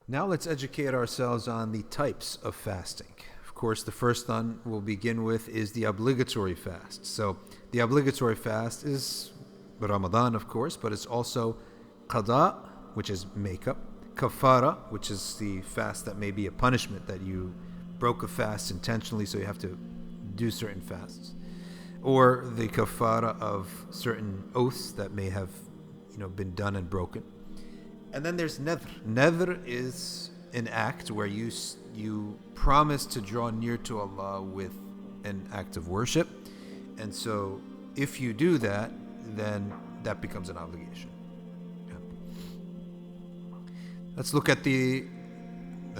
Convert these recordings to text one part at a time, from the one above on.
Now let's educate ourselves on the types of fasting. Of course, the first one we'll begin with is the obligatory fast. So the obligatory fast is Ramadan, of course, but it's also qada, which is makeup, kafara, which is the fast that may be a punishment that you broke a fast intentionally, so you have to do certain fasts, or the kafara of certain oaths that may have been done and broken. And then there's nadhr. Nadhr is an act where you promise to draw near to Allah with an act of worship. And so if you do that, then that becomes an obligation. Yeah. Let's look at the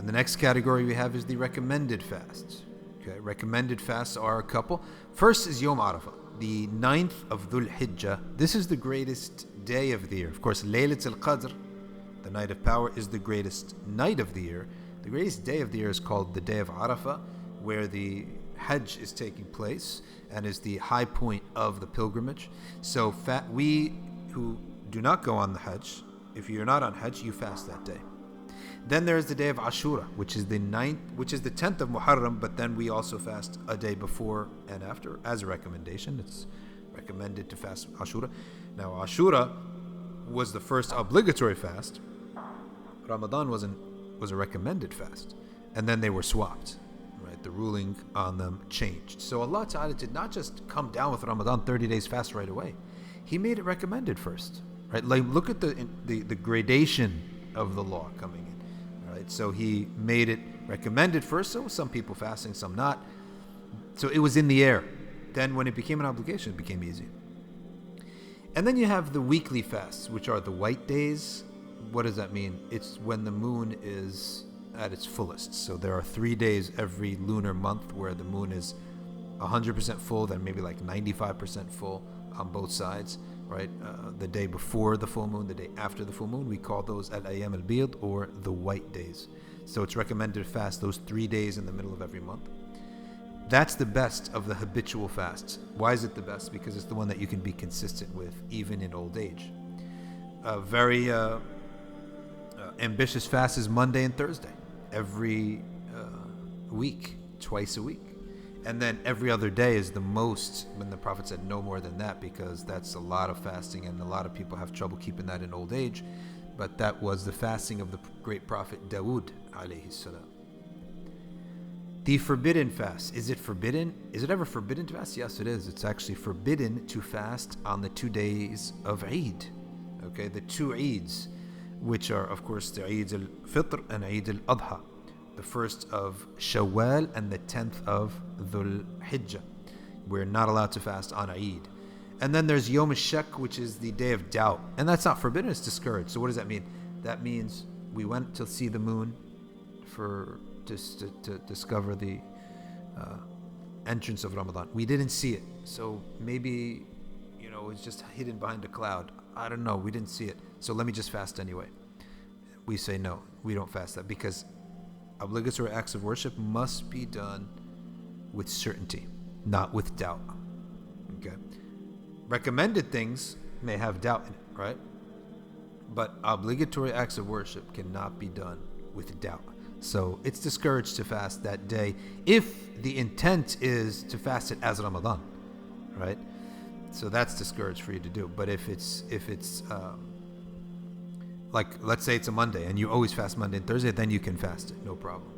next category we have is the recommended fasts. Okay, recommended fasts are a couple. First is Yom Arafah, the 9th of Dhul Hijjah. This is the greatest day of the year. Of course, Laylat al-Qadr, the night of power, is the greatest night of the year. The greatest day of the year is called the day of Arafah, where the Hajj is taking place and is the high point of the pilgrimage. So we who do not go on the Hajj, if you're not on Hajj, you fast that day. Then there is the day of Ashura, which is the 10th of Muharram, but then we also fast a day before and after as a recommendation. It's recommended to fast Ashura. Now, Ashura was the first obligatory fast. Ramadan was a recommended fast, and then they were swapped. Right, the ruling on them changed. So Allah Ta'ala did not just come down with Ramadan 30 days fast right away. He made it recommended first. Right, like look at the gradation of the law coming in. Right, so He made it recommended first. So some people fasting, some not. So it was in the air. Then when it became an obligation, it became easy. And then you have the weekly fasts, which are the white days. What does that mean? It's when the moon is at its fullest. So there are 3 days every lunar month where the moon is 100% full, then maybe like 95% full on both sides, right? The day before the full moon, the day after the full moon, we call those al-ayyam al-bid, or the white days. So it's recommended to fast those 3 days in the middle of every month. That's the best of the habitual fasts. Why is it the best? Because it's the one that you can be consistent with even in old age. A very ambitious fast is Monday and Thursday, every week, twice a week. And then every other day is the most, when the Prophet said no more than that, because that's a lot of fasting and a lot of people have trouble keeping that in old age. But that was the fasting of the great Prophet Dawood alayhi salam. The forbidden fast. Is it forbidden? Is it ever forbidden to fast? Yes, it is. It's actually forbidden to fast on the 2 days of Eid. Okay, the 2 Eids, which are, of course, the Eid al-Fitr and Eid al-Adha. The 1st of Shawwal and the 10th of Dhul Hijjah. We're not allowed to fast on Eid. And then there's Yom al-Shak, which is the day of doubt. And that's not forbidden, it's discouraged. So what does that mean? That means we went to see the moon to discover the entrance of Ramadan. We didn't see it. So maybe, it's just hidden behind a cloud. I don't know. We didn't see it. So let me just fast anyway. We say no, we don't fast that, because obligatory acts of worship must be done with certainty, not with doubt. Okay. Recommended things may have doubt in it, right? But obligatory acts of worship cannot be done with doubt. So it's discouraged to fast that day if the intent is to fast it as Ramadan, right? So that's discouraged for you to do. But if it's like, let's say it's a Monday and you always fast Monday and Thursday, then you can fast it, no problem.